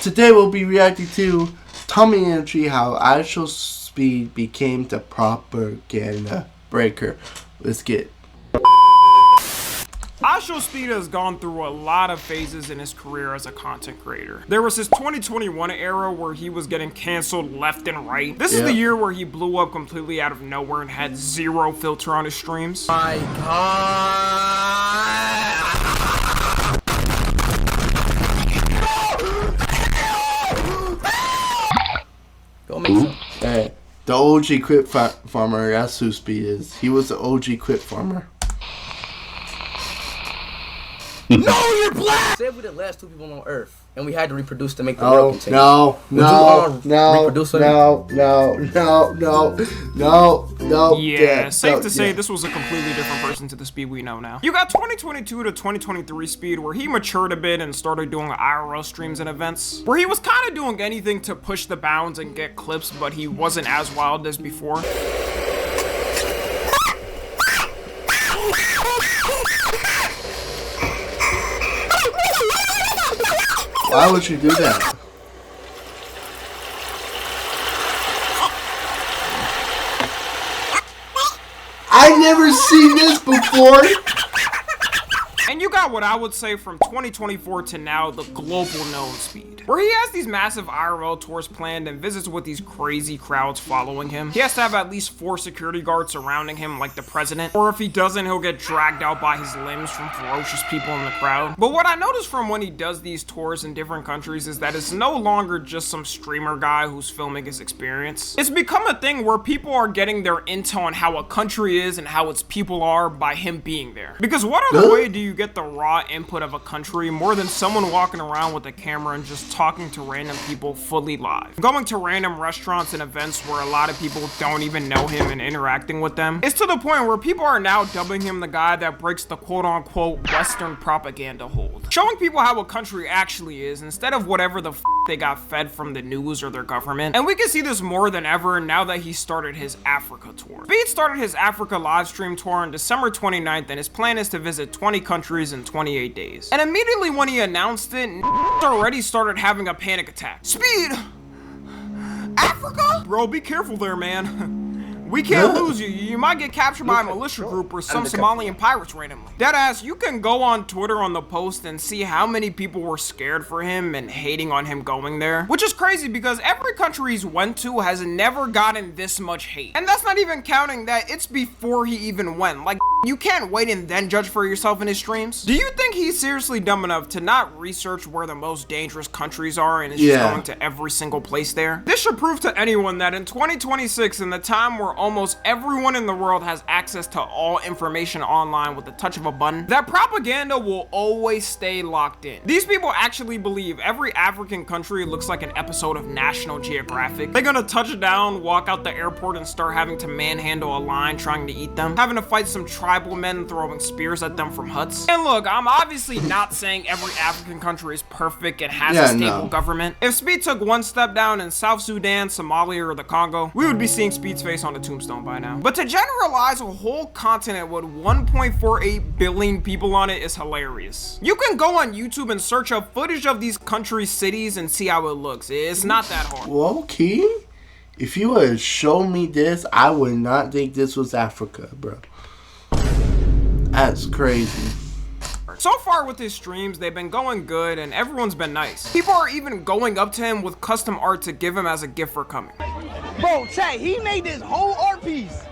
Today we'll be reacting to Tommy and Tree, how IShowSpeed became the propaganda breaker. Let's get. IShowSpeed has gone through a lot of phases in his career as a content creator. There was his 2021 era where he was getting canceled left and right. This is the year where he blew up completely out of nowhere and had zero filter on his streams. My God! Go make some. Hey, the OG quit farmer, that's who Speed is. He was the OG quit farmer. No, you're black! Say if we the last two people on Earth and we had to reproduce to make the world continue. No. Yeah, safe to say this was a completely different person to the Speed we know now. You got 2022 to 2023 Speed, where he matured a bit and started doing IRL streams and events, where he was kind of doing anything to push the bounds and get clips, but he wasn't as wild as before. Why would you do that? I never seen this before. And you got what I would say from 2024 to now, the global known Speed, where he has these massive IRL tours planned and visits with these crazy crowds following him. He has to have at least 4 security guards surrounding him like the president, or if he doesn't, he'll get dragged out by his limbs from ferocious people in the crowd. But what I noticed from when he does these tours in different countries is that it's no longer just some streamer guy who's filming his experience. It's become a thing where people are getting their intel on how a country is and how its people are by him being there. Because what other way do you get the raw input of a country more than someone walking around with a camera and just talking to random people fully live? Going to random restaurants and events where a lot of people don't even know him and interacting with them. It's to the point where people are now dubbing him the guy that breaks the quote-unquote Western propaganda hold, showing people how a country actually is instead of whatever the f they got fed from the news or their government. And we can see this more than ever now that he started his Africa tour. Speed started his Africa live stream tour on December 29th, and his plan is to visit 20 countries in 28 days. And immediately when he announced it, already started having a panic attack. Speed! Africa? Bro, be careful there, man. We can't lose you. You might get captured by a militia group or some Somalian pirates randomly. Deadass, you can go on Twitter on the post and see how many people were scared for him and hating on him going there. Which is crazy because every country he's went to has never gotten this much hate. And that's not even counting that it's before he even went. Like, you can't wait and then judge for yourself in his streams. Do you think he's seriously dumb enough to not research where the most dangerous countries are and is just going to every single place there? This should prove to anyone that in 2026, in the time where almost everyone in the world has access to all information online with the touch of a button, that propaganda will always stay locked in. These people actually believe every African country looks like an episode of National Geographic. They're gonna touch down, walk out the airport, and start having to manhandle a lion trying to eat them, having to fight some tribal men throwing spears at them from huts. And look, I'm obviously not saying every African country is perfect and has a stable government. If Speed took one step down in South Sudan, Somalia, or the Congo, we would be seeing Speed's face on a tombstone by now. But to generalize a whole continent with 1.48 billion people on it is hilarious. You can go on YouTube and search up footage of these countries' cities and see how it looks. It's not that hard. Well, Key, if you would have shown me this, I would not think this was Africa, bro. That's crazy. So far with his streams, they've been going good and everyone's been nice. People are even going up to him with custom art to give him as a gift for coming. Bro, chat, he made this whole art piece.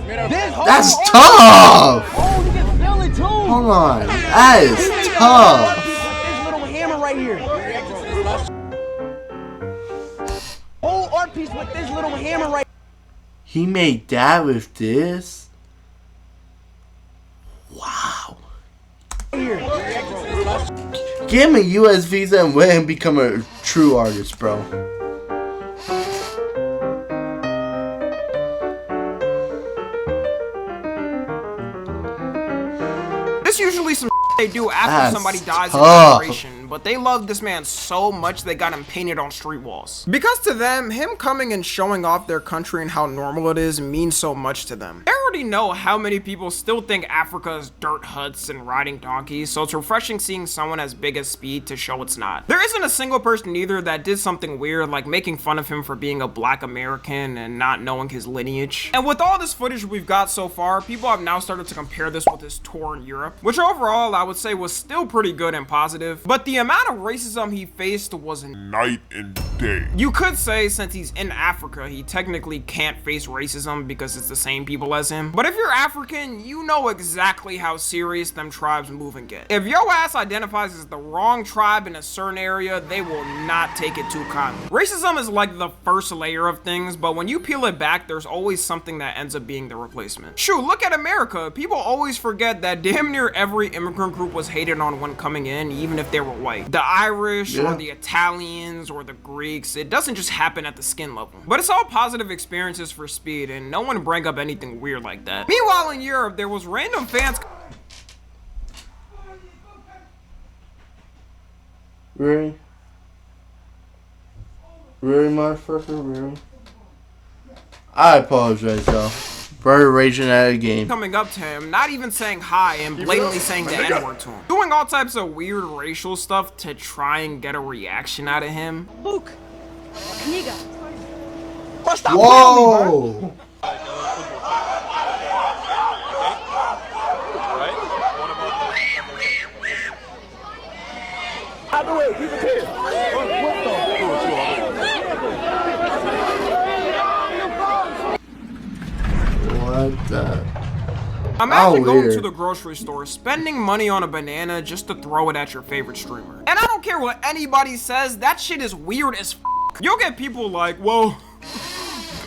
That's tough! Oh, you can feel it too. Hold on, that is tough. This little hammer right here. Whole art piece with this little hammer right. He made that with this? Wow. Here. Give him a US visa and let him become a true artist, bro. This usually some they do after somebody dies in generation, but they love this man so much they got him painted on street walls. Because to them, him coming and showing off their country and how normal it is means so much to them. There are already know how many people still think Africa is dirt huts and riding donkeys, so it's refreshing seeing someone as big as Speed to show it's not. There isn't a single person either that did something weird like making fun of him for being a black American and not knowing his lineage. And with all this footage we've got so far, people have now started to compare this with his tour in Europe, which overall I would say was still pretty good and positive, but the amount of racism he faced was night and day. You could say since he's in Africa, he technically can't face racism because it's the same people as him. But if you're African, you know exactly how serious them tribes move and get. If your ass identifies as the wrong tribe in a certain area, they will not take it too kindly. Racism is like the first layer of things, but when you peel it back, there's always something that ends up being the replacement. Shoot, look at America. People always forget that damn near every immigrant group was hated on when coming in, even if they were white. The Irish or the Italians or the Greeks, it doesn't just happen at the skin level. But it's all positive experiences for Speed, and no one bring up anything weird like that. Meanwhile, in Europe, there was random fans. Really? Really, motherfucker? Really? I apologize, y'all. Bird raging at a game. Coming up to him, not even saying hi, and blatantly saying the N-word to him. Doing all types of weird racial stuff to try and get a reaction out of him. Luke, amiga. Whoa! Out the way, keep it here. What the? What the? Imagine going weird. to the grocery store, spending money on a banana just to throw it at your favorite streamer. And I don't care what anybody says, that shit is weird as f***. You'll get people like, well,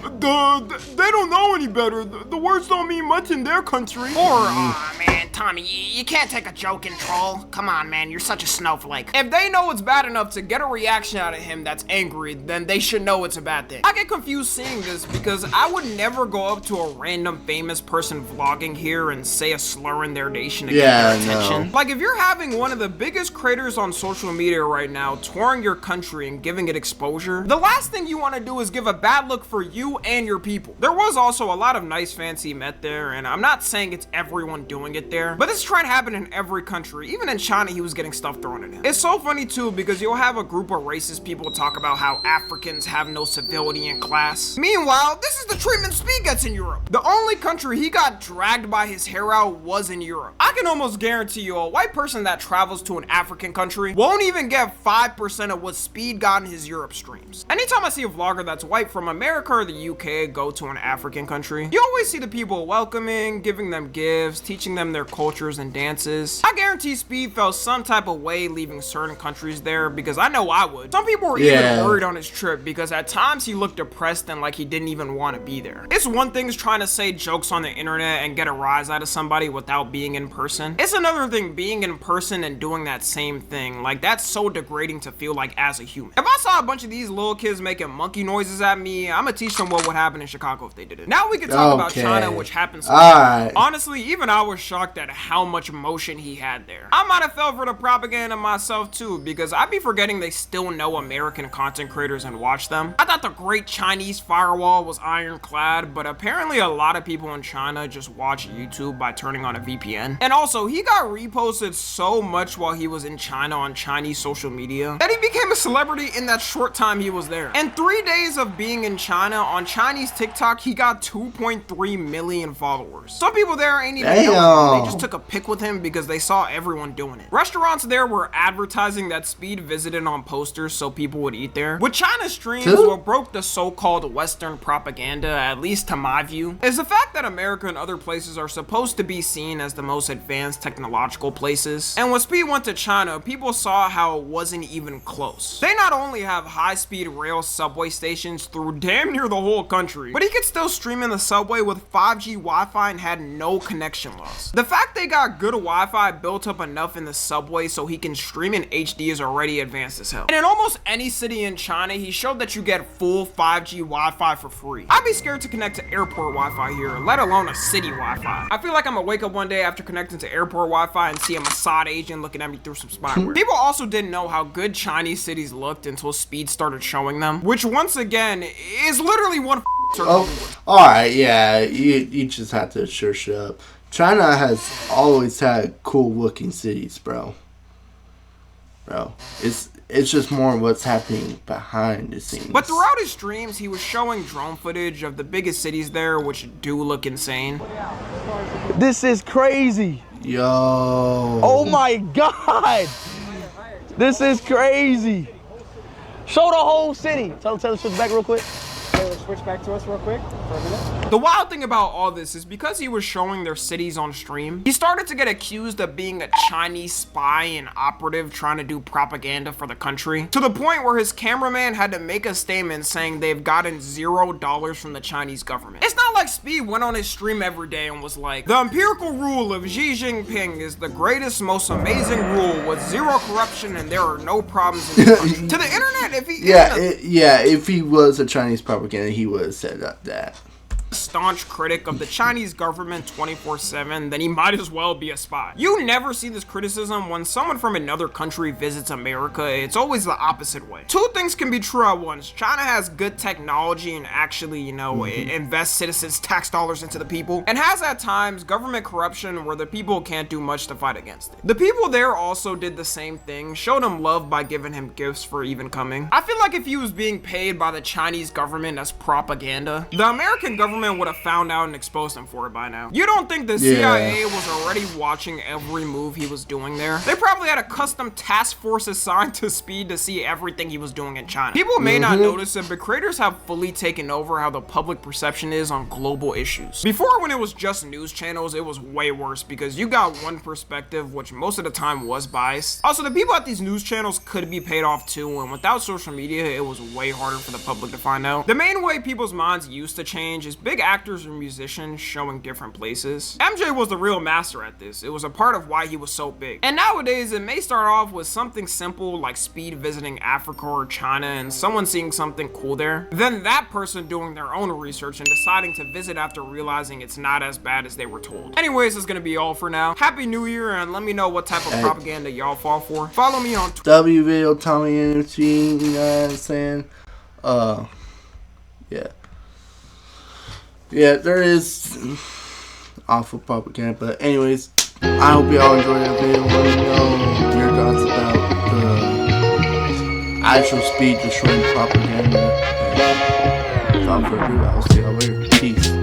they don't know any better. The words don't mean much in their country. Or, aw, man, Tommy, you can't take a joke and troll. Come on, man, you're such a snowflake. If they know it's bad enough to get a reaction out of him that's angry, then they should know it's a bad thing. I get confused seeing this because I would never go up to a random famous person vlogging here and say a slur in their nation to get their attention. Like, if you're having one of the biggest creators on social media right now touring your country and giving it exposure, the last thing you want to do is give a bad look for you and your people. There was also a lot of nice fans he met there, and I'm not saying it's everyone doing it there, but this is trying to happen in every country. Even in China, he was getting stuff thrown at him. It's so funny too because you'll have a group of racist people talk about how Africans have no civility and class. Meanwhile, this is the treatment Speed gets in Europe. The only country he got dragged by his hair out was in Europe. I can almost guarantee you a white person that travels to an African country won't even get 5% of what Speed got in his Europe streams. Anytime I see a vlogger that's white from America or the UK go to an African country, you always see the people welcoming, giving them gifts, teaching them their cultures and dances. I guarantee Speed felt some type of way leaving certain countries there because I know I would. Some people were even worried on his trip because at times he looked depressed and like he didn't even want to be there. It's one thing trying to say jokes on the internet and get a rise out of somebody without being in person. It's another thing being in person and doing that same thing. Like, that's so degrading to feel like as a human. If I saw a bunch of these little kids making monkey noises at me, I'm gonna teach them what would happen in Chicago if they did it. Now we can talk about China, which happens. Honestly, even I was shocked at how much motion he had there. I might have fell for the propaganda myself too, because I'd be forgetting they still know American content creators and watch them. I thought the Great Chinese Firewall was ironclad, but apparently a lot of people in China just watch YouTube by turning on a VPN. And also, he got reposted so much while he was in China on Chinese social media that he became a celebrity in that short time he was there. In 3 days of being in China, on Chinese TikTok, he got 2.3 million followers. Some people there ain't even know him. They just took a pic with him because they saw everyone doing it. Restaurants there were advertising that Speed visited on posters so people would eat there. With China's streams, what broke the so-called Western propaganda, at least to my view, is the fact that America and other places are supposed to be seen as the most advanced technological places. And when Speed went to China, people saw how it wasn't even close. They not only have high-speed rail subway stations through damn near the whole country, but he could still stream in the subway with 5G Wi-Fi and had no connection loss. The fact they got good Wi-Fi built up enough in the subway so he can stream in HD is already advanced as hell. And in almost any city in China, he showed that you get full 5G Wi-Fi for free. I'd be scared to connect to airport Wi-Fi here, let alone a city Wi-Fi. I feel like I'm gonna wake up one day after connecting to airport Wi-Fi and see a Mossad agent looking at me through some spyware. People also didn't know how good Chinese cities looked until Speed started showing them, which once again is literally one alright, yeah, you just have to sure shut up. China has always had cool looking cities, bro. It's just more what's happening behind the scenes. But throughout his streams, he was showing drone footage of the biggest cities there, which do look insane. This is crazy. Yo. Oh my God. This is crazy. Show the whole city. Tell them to switch back real quick. Switch back to us real quick for a minute. The wild thing about all this is because he was showing their cities on stream, he started to get accused of being a Chinese spy and operative trying to do propaganda for the country, to the point where his cameraman had to make a statement saying they've gotten $0 from the Chinese government. It's not like Speed went on his stream every day and was like, the empirical rule of Xi Jinping is the greatest, most amazing rule with zero corruption and there are no problems in this country. To the internet, if he if he was a Chinese propaganda, he would have said that. Staunch critic of the Chinese government 24/7, then he might as well be a spy. You never see this criticism when someone from another country visits America. It's always the opposite way. Two things can be true at once. China has good technology and actually, invests citizens' tax dollars into the people, and has at times government corruption where the people can't do much to fight against it. The people there also did the same thing, showed him love by giving him gifts for even coming. I feel like if he was being paid by the Chinese government as propaganda, the American government would have found out and exposed him for it by now. You don't think the CIA was already watching every move he was doing there? They probably had a custom task force assigned to Speed to see everything he was doing in China. People may not notice it, but creators have fully taken over how the public perception is on global issues. Before, when it was just news channels, it was way worse because you got one perspective, which most of the time was biased. Also, the people at these news channels could be paid off too, and without social media, it was way harder for the public to find out. The main way people's minds used to change is big actors or musicians showing different places. MJ was the real master at this. It was a part of why he was so big. And nowadays, it may start off with something simple like Speed visiting Africa or China and someone seeing something cool there. Then that person doing their own research and deciding to visit after realizing it's not as bad as they were told. Anyways, that's gonna be all for now. Happy New Year, and let me know what type of propaganda y'all fall for. Follow me on Twitter. W video Tommy Energy, you know what I'm saying? Yeah, there is awful propaganda, but anyways, I hope you all enjoyed that video. Let me know your thoughts about the IShowSpeed destroying propaganda. And without further ado, I'll see y'all later. Peace.